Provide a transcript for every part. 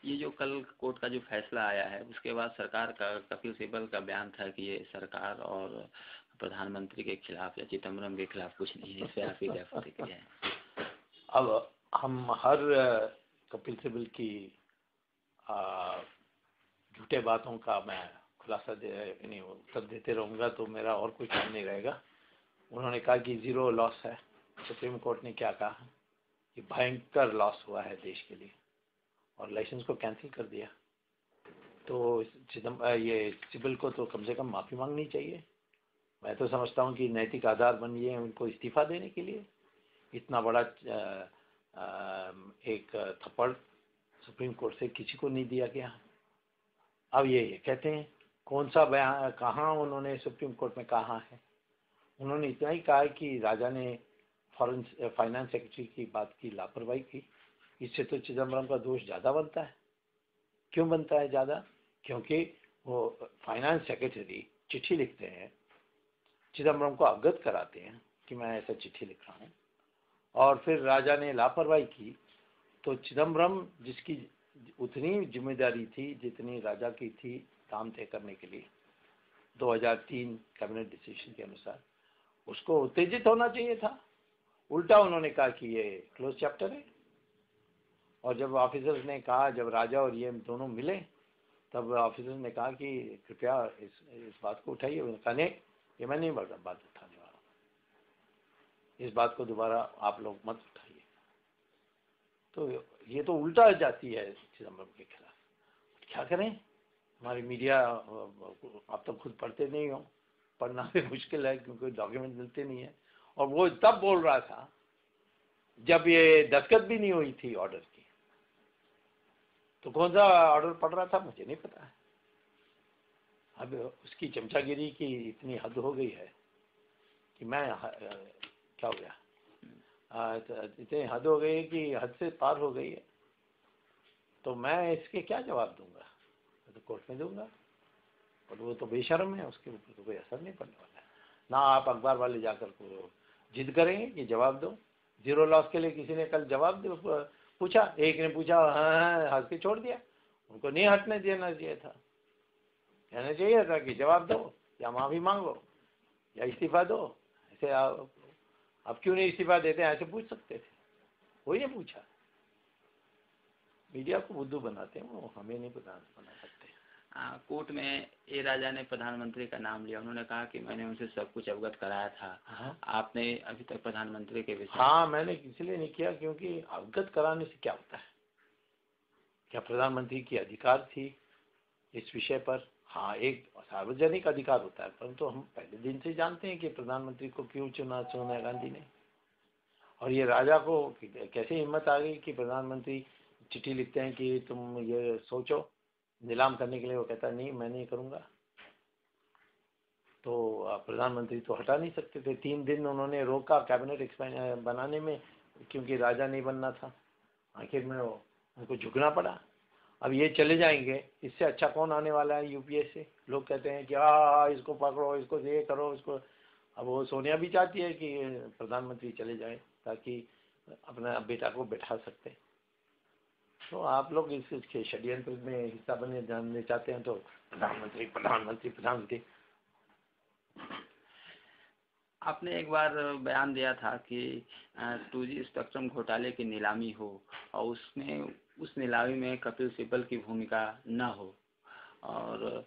ये जो कल कोर्ट का जो फैसला आया है उसके बाद सरकार का कपिल सिब्बल का बयान था कि ये सरकार और प्रधानमंत्री के खिलाफ या चिदम्बरम के खिलाफ कुछ नहीं है। इस पे आपकी क्या प्रतिक्रिया है? अब हम हर कपिल सिब्बल की झूठे बातों का मैं खुलासा नहीं उत्तर देते रहूँगा तो मेरा और कुछ काम नहीं रहेगा। उन्होंने कहा कि ज़ीरो लॉस है। सुप्रीम कोर्ट ने क्या कहा कि भयंकर लॉस हुआ है देश के लिए और लाइसेंस को कैंसिल कर दिया। तो ये सिब्बल को तो कम से कम माफ़ी मांगनी चाहिए। मैं तो समझता हूँ कि नैतिक आधार बनिए उनको इस्तीफ़ा देने के लिए। इतना बड़ा एक थप्पड़ सुप्रीम कोर्ट से किसी को नहीं दिया गया। अब ये कहते हैं कौन सा बयान कहाँ उन्होंने सुप्रीम कोर्ट में कहा है? उन्होंने इतना ही कहा कि राजा ने फॉरेन फाइनेंस सेक्रेटरी की बात की लापरवाही की। इससे तो चिदम्बरम का दोष ज़्यादा बनता है। क्यों बनता है ज़्यादा? क्योंकि वो फाइनेंस सेक्रेटरी चिट्ठी लिखते हैं, चिदम्बरम को अवगत कराते हैं कि मैं ऐसा चिट्ठी लिख रहा हूँ, और फिर राजा ने लापरवाही की तो चिदम्बरम जिसकी उतनी जिम्मेदारी थी जितनी राजा की थी काम तय करने के लिए 2003 कैबिनेट डिसीजन के अनुसार, उसको उत्तेजित होना चाहिए था। उल्टा उन्होंने कहा कि ये क्लोज चैप्टर है। और जब ऑफिसर्स ने कहा, जब राजा और ये दोनों मिले, तब ऑफिसर्स ने कहा कि कृपया इस बात को उठाइए। उन्होंने कहा नहीं, ये मैं नहीं बात उठाने वाला, इस बात को दोबारा आप लोग मत उठाइए। तो ये तो उल्टा जाती है चिदम्बरम के खिलाफ। क्या करें? हमारी मीडिया, आप तो खुद पढ़ते नहीं हो, पढ़ना भी मुश्किल है क्योंकि डॉक्यूमेंट मिलते नहीं है। और वो तब बोल रहा था जब ये दस्तखत भी नहीं हुई थी ऑर्डर की। तो कौन सा ऑर्डर पढ़ रहा था मुझे नहीं पता है। अब उसकी चमचागिरी की इतनी हद हो गई है कि मैं क्या हो गया, इतनी हद हो गई कि हद से पार हो गई है। तो मैं इसके क्या जवाब दूंगा? मैं तो कोर्ट में दूंगा, और वो तो बेशर्म है, उसके ऊपर तो कोई असर नहीं पड़ने वाला है ना। आप अखबार वाले जाकर को जिद करेंगे कि जवाब दो। जीरो लॉस के लिए किसी ने कल जवाब पूछा, एक ने पूछा, हाँ हंस के छोड़ दिया। उनको नहीं हटने देना चाहिए था, कहना चाहिए था कि जवाब दो या माफ़ी मांगो या इस्तीफा दो। ऐसे आप क्यों नहीं इस्तीफा देते, ऐसे पूछ सकते थे, कोई नहीं पूछा। मीडिया को बुद्धू बनाते हैं, वो हमें नहीं बना सकते। कोर्ट में ए राजा ने प्रधानमंत्री का नाम लिया, उन्होंने कहा कि मैंने उनसे सब कुछ अवगत कराया था। हाँ, आपने अभी तक प्रधानमंत्री के विषय? हाँ, मैंने इसलिए नहीं किया क्योंकि अवगत कराने से क्या होता है? क्या प्रधानमंत्री की अधिकार थी इस विषय पर? हाँ, एक सार्वजनिक अधिकार होता है, परंतु हम पहले दिन से जानते हैं कि प्रधानमंत्री को क्यों चुना सोनिया गांधी ने। और ये राजा को कैसे हिम्मत आ गई कि प्रधानमंत्री चिट्ठी लिखते हैं कि तुम ये सोचो नीलाम करने के लिए। वो कहता नहीं, मैं नहीं करूँगा। तो प्रधानमंत्री तो हटा नहीं सकते थे। 3 दिन उन्होंने रोका कैबिनेट बनाने में, क्योंकि राजा नहीं बनना था। आखिर में उनको झुकना पड़ा। अब ये चले जाएंगे, इससे अच्छा कौन आने वाला है यूपीए से? लोग कहते हैं कि इसको पकड़ो, इसको ये करो, इसको। अब वो सोनिया भी चाहती है कि प्रधानमंत्री चले जाए ताकि अपना बेटा को बैठा सकते। तो आप लोग इस षड्यंत्र में हिस्सा बनने चाहते हैं तो प्रधानमंत्री प्रधानमंत्री प्रधानमंत्री। आपने एक बार बयान दिया था कि 2G स्पेक्ट्रम घोटाले की नीलामी हो और उसमें उस नीलामी में कपिल सिब्बल की भूमिका न हो, और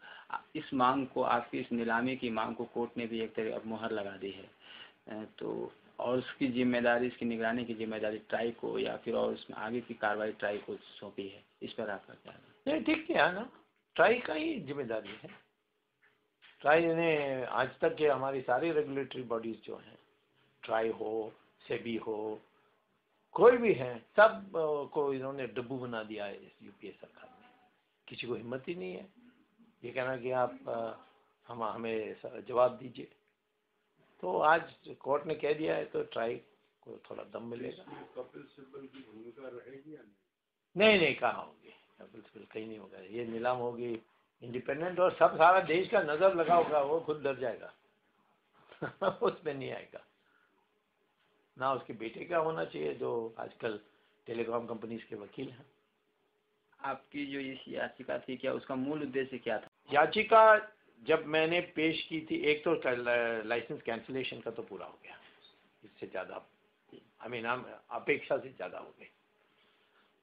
इस मांग को, आपकी इस नीलामी की मांग को कोर्ट ने भी एक तरह अब मुहर लगा दी है। तो और उसकी जिम्मेदारी, इसकी निगरानी की जिम्मेदारी ट्राई को या फिर और उसमें आगे की कार्रवाई ट्राई को सौंपी है। इस पर आपका क्या है? नहीं, ठीक किया ना, ट्राई का ही जिम्मेदारी है। ट्राई ने आज तक के हमारी सारी रेगुलेटरी बॉडीज जो हैं, ट्राई हो, सेबी हो, कोई भी है, सब को इन्होंने डब्बू बना दिया है इस यूपीए सरकार ने। किसी को हिम्मत ही नहीं है ये कहना कि आप हमें जवाब दीजिए। तो आज कोर्ट ने कह दिया है तो ट्राई को थोड़ा दम मिलेगा। कपिल सिब्बल की भूमिका रहेगी या नहीं? नहीं, कहाँ होगी? कपिल सिब्बल कहीं नहीं होगा। ये नीलाम होगी इंडिपेंडेंट, और सब सारा देश का नजर लगा होगा, वो खुद डर जाएगा उसमें नहीं आएगा ना। उसके बेटे का होना चाहिए जो आजकल टेलीकॉम कंपनीज के वकील हैं। आपकी जो इस याचिका थी, क्या उसका मूल उद्देश्य क्या था? याचिका जब मैंने पेश की थी, एक तो लाइसेंस कैंसिलेशन का तो पूरा हो गया, इससे ज़्यादा अपेक्षा से ज़्यादा हो गई।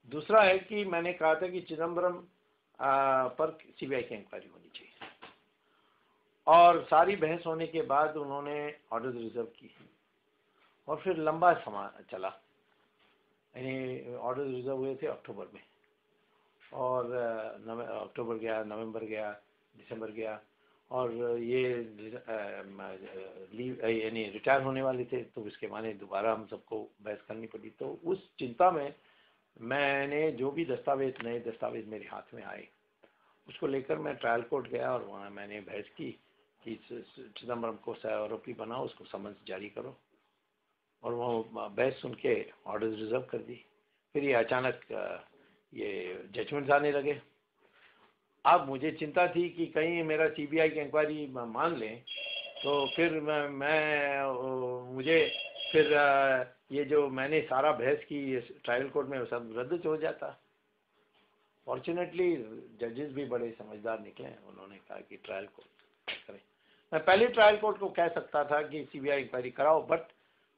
दूसरा है कि मैंने कहा था कि चिदम्बरम पर सीबीआई की इंक्वायरी होनी चाहिए, और सारी बहस होने के बाद उन्होंने ऑर्डर रिजर्व की, और फिर लंबा समय चला, यानी ऑर्डर रिजर्व हुए थे अक्टूबर में, और अक्टूबर गया, नवंबर गया, दिसंबर गया, और ये लीव यानी रिटायर होने वाले थे, तो उसके माने दोबारा हम सबको बहस करनी पड़ी। तो उस चिंता में मैंने जो भी नए दस्तावेज मेरे हाथ में आए, उसको लेकर मैं ट्रायल कोर्ट गया, और वहाँ मैंने बहस की कि चिदम्बरम को सह आरोपी बनाओ, उसको समन्स जारी करो, और वो बहस सुन के ऑर्डर रिजर्व कर दी। फिर ये अचानक ये जजमेंट आने लगे। अब मुझे चिंता थी कि कहीं मेरा सीबीआई की इंक्वायरी मान लें, तो फिर मुझे फिर ये जो मैंने सारा बहस की ट्रायल कोर्ट में, वो सब रद्द हो जाता। फॉर्चुनेटली जजेस भी बड़े समझदार निकले, उन्होंने कहा कि ट्रायल कोर्ट करें। मैं पहले ट्रायल कोर्ट को कह सकता था कि सीबीआई इंक्वायरी कराओ, बट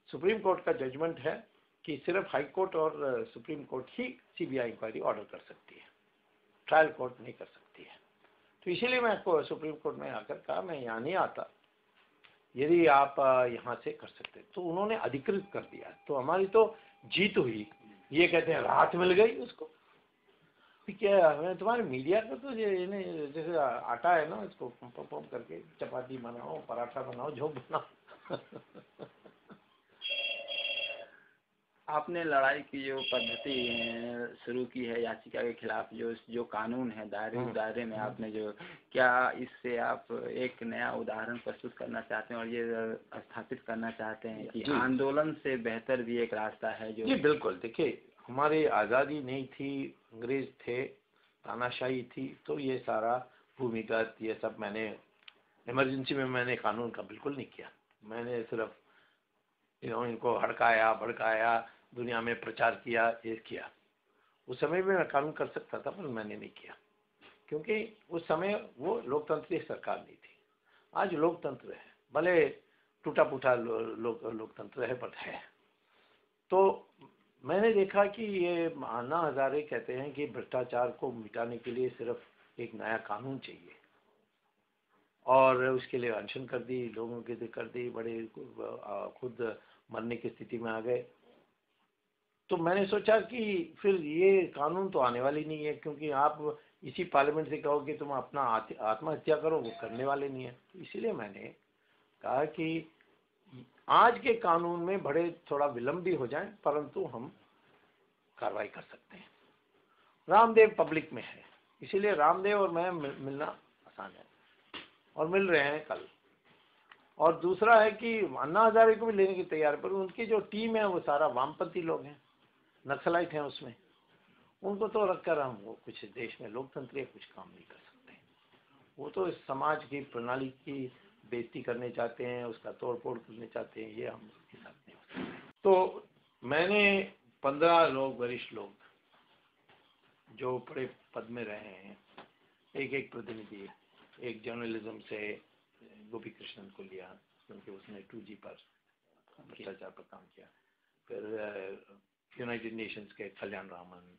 सुप्रीम कोर्ट का जजमेंट है कि सिर्फ हाई कोर्ट और सुप्रीम कोर्ट ही सीबीआई इंक्वायरी ऑर्डर कर सकती है, ट्रायल कोर्ट नहीं कर सकती है। तो इसीलिए मैं आपको सुप्रीम कोर्ट में आकर कहा मैं यहाँ नहीं आता, यदि आप यहाँ से कर सकते। तो उन्होंने अधिकृत कर दिया, तो हमारी तो जीत हुई। ये कहते हैं राहत मिल गई उसको। क्या मैं तुम्हारे मीडिया को तो जैसे आटा है ना, इसको पंप करके चपाती बनाओ, पराठा बनाओ, जो बनाओ। आपने लड़ाई की जो पद्धति शुरू की है याचिका के खिलाफ, जो कानून है दायरे, उस दायरे में आपने जो, क्या इससे आप एक नया उदाहरण प्रस्तुत करना चाहते हैं और ये स्थापित करना चाहते हैं कि आंदोलन से बेहतर भी एक रास्ता है? जो जी बिल्कुल, देखिए हमारी आज़ादी नहीं थी, अंग्रेज थे, तानाशाही थी, तो ये सारा भूमिगत ये सब मैंने इमरजेंसी में मैंने कानून का बिल्कुल नहीं किया। मैंने सिर्फ इनको हड़काया भड़काया, दुनिया में प्रचार किया, ये किया। उस समय में मैं कानून कर सकता था, पर मैंने नहीं किया, क्योंकि उस समय वो लोकतंत्रीय सरकार नहीं थी। आज लोकतंत्र है, भले टूटा फूटा लोकतंत्र है, पर है। तो मैंने देखा कि ये अन्ना हजारे कहते हैं कि भ्रष्टाचार को मिटाने के लिए सिर्फ एक नया कानून चाहिए, और उसके लिए अनशन कर दी, लोगों की कर दी, बड़े खुद मरने की स्थिति में आ गए। तो मैंने सोचा कि फिर ये कानून तो आने वाली नहीं है, क्योंकि आप इसी पार्लियामेंट से कहो कि तुम अपना आत्महत्या करो, वो करने वाले नहीं है। तो इसीलिए मैंने कहा कि आज के कानून में बड़े थोड़ा विलम्ब भी हो जाए, परंतु हम कार्रवाई कर सकते हैं। रामदेव पब्लिक में है, इसीलिए रामदेव और मैं मिलना आसान है, और मिल रहे हैं कल। और दूसरा है कि अन्ना हजारे को भी लेने की तैयार है, पर उनकी जो टीम है वो सारा वामपंथी लोग हैं, नक्सलाइट हैं उसमें। उनको तो रखकर हम वो कुछ देश में लोकतंत्र कुछ काम नहीं कर सकते। वो तो इस समाज की प्रणाली की बेइज्जती करने चाहते हैं, उसका तोड़ फोड़ करने चाहते हैं, ये हम उसके साथ नहीं हो सकते। तो मैंने 15 लोग, वरिष्ठ लोग जो बड़े पद में रहे हैं, एक प्रतिनिधि, एक जर्नलिज्म से गोपी कृष्णन को लिया, क्योंकि उसने 2G पर भ्रष्टाचार पर काम किया। फिर यूनाइटेड नेशंस के कल्याण रामन,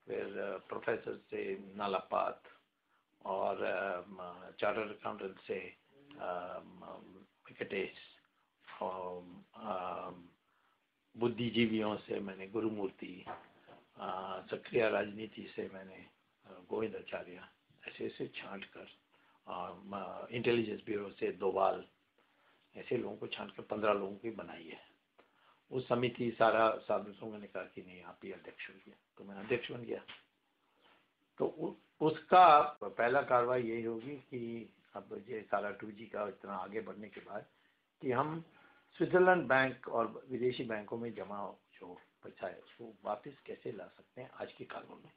फिर प्रोफेसर से नालापात, और चार्टर्ड अकाउंटेंट से वेंकटेश, और बुद्धिजीवियों से मैंने गुरुमूर्ति, सक्रिय राजनीति से मैंने गोविंद आचार्य, ऐसे ऐसे छांट कर, इंटेलिजेंस ब्यूरो से दोवाल, ऐसे लोगों को छांट कर 15 लोगों की बनाई है। उस समिति सारा सदस्यों ने कहा कि नहीं आप ही अध्यक्ष होंगे, तो मैं अध्यक्ष बन गया। तो उसका पहला कार्रवाई यही होगी कि अब ये सारा 2G का इतना आगे बढ़ने के बाद कि हम स्विट्जरलैंड बैंक और विदेशी बैंकों में जमा जो पैसा है उसको वापस कैसे ला सकते हैं आज के कानून में,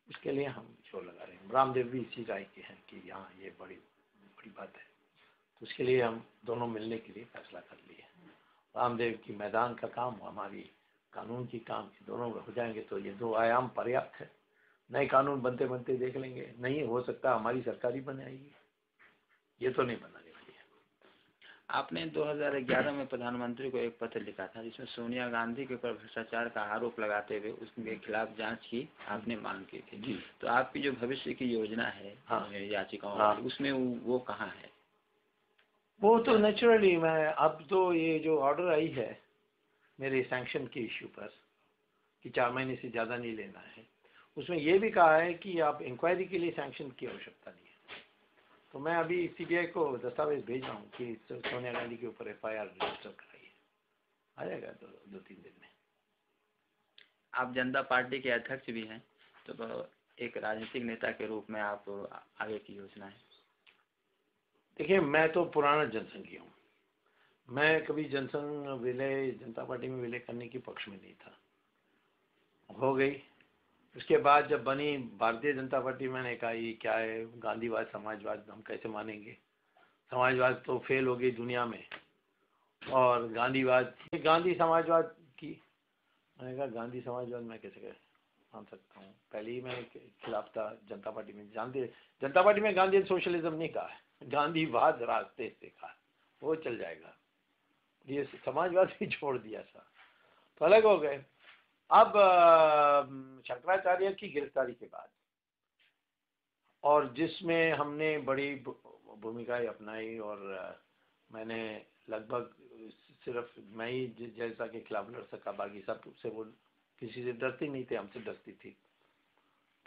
उसके लिए हम शोर लगा रहे हैं। रामदेव भी इसी राय के हैं कि यहाँ ये बड़ी बात है, तो उसके लिए हम दोनों मिलने के लिए फैसला कर लिए। रामदेव की मैदान का काम, हमारी कानून की काम, दोनों हो जाएंगे तो ये 2 आयाम पर्याप्त है। नए कानून बनते बनते देख लेंगे। नहीं हो सकता हमारी सरकार ही बनाएगी, ये तो नहीं बनाने वाली है। आपने 2011 में प्रधानमंत्री को एक पत्र लिखा था जिसमें सोनिया गांधी के ऊपर भ्रष्टाचार का आरोप लगाते हुए उसके खिलाफ जांच की आपने मांग की थी। जी। तो आपकी जो भविष्य की योजना है हाँ। याचिकाओं हाँ। वाली, उसमें वो कहाँ है? वो तो नेचुरली मैं अब तो ये जो ऑर्डर आई है मेरे सैंक्शन के इश्यू पर कि 4 महीने से ज़्यादा नहीं लेना है, उसमें ये भी कहा है कि आप इंक्वायरी के लिए सैंक्शन की आवश्यकता नहीं है। तो मैं अभी सीबीआई को दस्तावेज भेज रहा हूँ कि सोनिया गांधी के ऊपर FIR रजिस्टर कराइए, आ जाएगा 2-3 दिन में। आप जनता पार्टी के अध्यक्ष भी हैं, तो एक राजनीतिक नेता के रूप में आप आगे की योजना है? देखिए, मैं तो पुराना जनसंघी हूँ, मैं कभी जनसंघ विलय जनता पार्टी में विलय करने के पक्ष में नहीं था। हो गई, उसके बाद जब बनी भारतीय जनता पार्टी, मैंने कहा ये क्या है, गांधीवाद समाजवाद हम कैसे मानेंगे, समाजवाद तो फेल हो गई दुनिया में, और गांधीवाद गांधी समाजवाद की, मैंने कहा गांधी समाजवाद मैं कैसे मान सकता हूँ। पहले ही मैं खिलाफ था जनता पार्टी में। जानते, जनता पार्टी में गांधी सोशलिज्म नहीं कहा है, गांधीवाद रास्ते से कहा, वो चल जाएगा, ये समाजवाद भी छोड़ दिया था, तो अलग हो गए। अब शंकराचार्य की गिरफ्तारी के बाद, और जिसमें हमने बड़ी भूमिकाएं अपनाई, और मैंने लगभग सिर्फ मैं ही जैसा के खिलाफ लड़ सका, बाकी सब से वो किसी से डरती नहीं थे, हमसे डरती थी।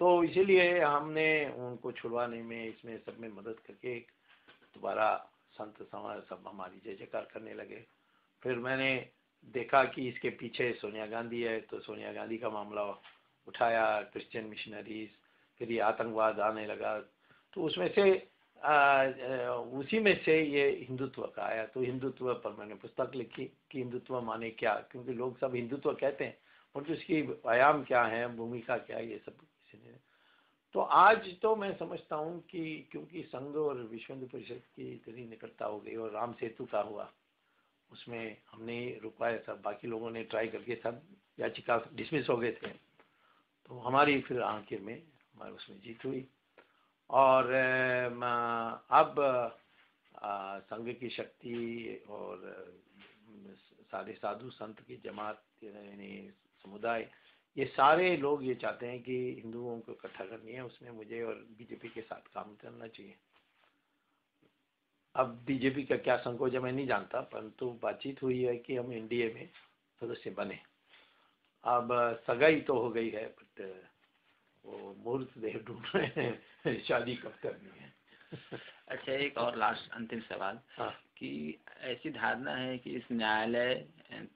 तो इसीलिए हमने उनको छुड़वाने में, इसमें सब में मदद करके दोबारा संत समाज सब हमारी जय जयकार करने लगे। फिर मैंने देखा कि इसके पीछे सोनिया गांधी है, तो सोनिया गांधी का मामला उठाया, क्रिश्चियन मिशनरीज, फिर ये आतंकवाद आने लगा, तो उसमें से उसी में से ये हिंदुत्व का आया। तो हिंदुत्व पर मैंने पुस्तक लिखी कि हिंदुत्व माने क्या, क्योंकि लोग सब हिंदुत्व कहते हैं, और उसकी आयाम क्या है, भूमिका क्या है, ये सब किसी ने। तो आज तो मैं समझता हूँ कि क्योंकि संघ और विश्व हिंदू परिषद की इतनी निकटता हो गई, और राम सेतु का हुआ, उसमें हमने रुकवाया सब, बाकी लोगों ने ट्राई करके सब याचिका डिसमिस हो गए थे, तो हमारी फिर आखिर में हमारे उसमें जीत हुई। और अब संघ की शक्ति और सारे साधु संत की जमात यानी समुदाय, ये सारे लोग ये चाहते हैं कि हिंदुओं को इकट्ठा करनी है, उसमें मुझे और बीजेपी के साथ काम करना चाहिए। अब बीजेपी का क्या संकोच है मैं नहीं जानता, परंतु बातचीत हुई है कि हम एनडीए में सदस्य बने। अब सगाई तो हो गई है, बट वो मुहूर्त देव ढूंढ रहे हैं शादी कब करनी है। अच्छा, एक और लास्ट अंतिम सवाल। हाँ। कि ऐसी धारणा है कि इस न्यायालय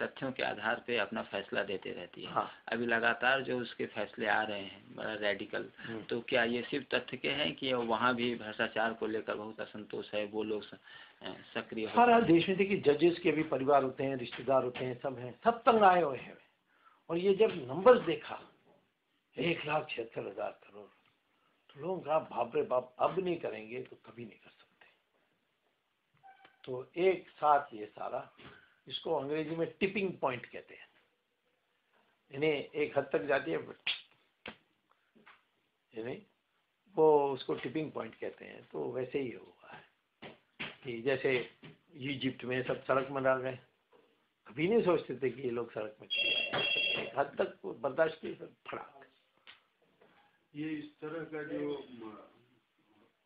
तथ्यों के आधार पे अपना फैसला देते रहती है। हाँ। अभी लगातार जो उसके फैसले आ रहे हैं बड़ा रेडिकल, तो क्या ये सिर्फ तथ्य के हैं कि वहाँ भी भ्रष्टाचार को लेकर बहुत असंतोष है, वो लोग सक्रिय हो? हर देश में देखिए जजेस के भी परिवार होते हैं, रिश्तेदार होते हैं, सब हैं, सब तंग आए हुए हैं। और ये जब नंबर्स देखा 1,76,000 करोड़, तो लोग कहा बाप रे बाप, अब नहीं करेंगे तो कभी नहीं कर सकते। तो एक साथ ये सारा, इसको अंग्रेजी में टिपिंग पॉइंट कहते हैं, यानी एक हद तक जाती है, यानी वो उसको टिपिंग पॉइंट कहते हैं। तो वैसे ही हुआ है कि जैसे इजिप्ट में सब सड़क में डाल गए, कभी नहीं सोचते थे कि ये लोग सड़क में, एक हद तक बर्दाश्त की, फड़ाक। ये इस तरह का जो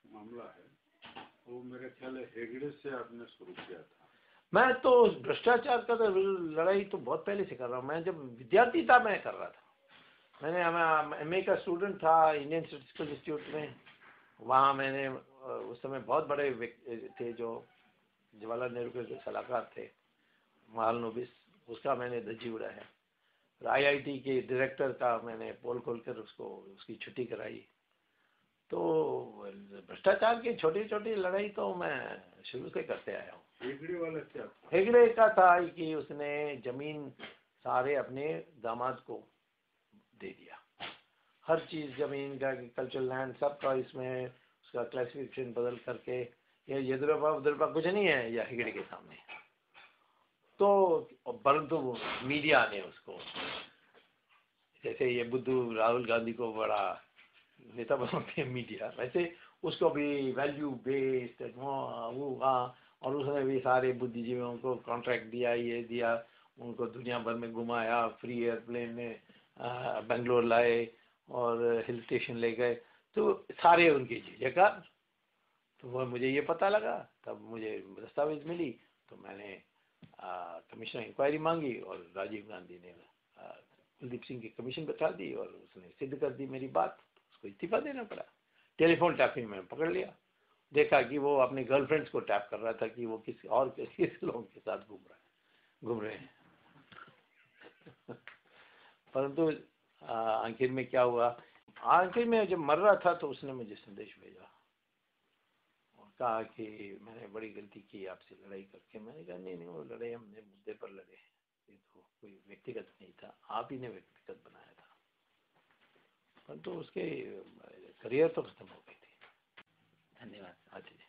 मामला है वो मेरा ख्याल है हेगड़े से आपने शुरू किया था। मैं तो भ्रष्टाचार का तो लड़ाई तो बहुत पहले से कर रहा हूँ। मैं जब विद्यार्थी था मैं कर रहा था। मैंने MA का स्टूडेंट था इंडियन स्टैटिस्टिकल इंस्टीट्यूट में, वहाँ मैंने उस समय बहुत बड़े थे जो जवाहरलाल नेहरू के सलाहकार थे, महालनोबिस, उसका मैंने धज्जी उड़ाया। IIT के डायरेक्टर का मैंने पोल खोलकर उसको उसकी छुट्टी कराई। तो भ्रष्टाचार की छोटी छोटी लड़ाई तो मैं शुरू से करते आया हूँ। हेगड़े वाला क्या था? हेगड़े का था कि उसने जमीन सारे अपने दामाद को दे दिया, हर चीज जमीन का, एग्रीकल्चरल लैंड सबका, इसमें उसका क्लासिफिकेशन बदल करके, ये येदियुरप्पा कुछ नहीं है या हेगड़े के सामने। तो परंतु मीडिया ने उसको, जैसे ये बुद्धू राहुल गांधी को बड़ा नेता बनाते हैं मीडिया, वैसे उसको भी वैल्यू बेस्ड वो हाँ, और उसने भी सारे बुद्धिजीवियों को कॉन्ट्रैक्ट दिया, ये दिया, उनको दुनिया भर में घुमाया, फ्री एयरप्लेन में बेंगलोर लाए और हिल स्टेशन ले गए, तो सारे उनकी जयकार। तो वह मुझे ये पता लगा, तब मुझे दस्तावेज मिली, तो मैंने कमिश्नर इंक्वायरी मांगी और राजीव गांधी ने कुलदीप सिंह की कमीशन बैठा दी और उसने सिद्ध कर दी मेरी बात, उसको इस्तीफा देना पड़ा। टेलीफोन टैपिंग में पकड़ लिया, देखा कि वो अपने गर्लफ्रेंड्स को टैप कर रहा था कि वो किसी और किसी लोगों के साथ घूम रहे हैं। परंतु आखिर में क्या हुआ, आखिर में जब मर रहा था तो उसने मुझे संदेश भेजा और कहा कि मैंने बड़ी गलती की आपसे लड़ाई करके। मैंने कहा नहीं, वो लड़ाई हमने मुद्दे पर लड़े, ये तो कोई व्यक्तिगत नहीं था, आप ही ने व्यक्तिगत बनाया था। परंतु उसके करियर तो खत्म हो गई थी। धन्यवाद। अच्छा जी।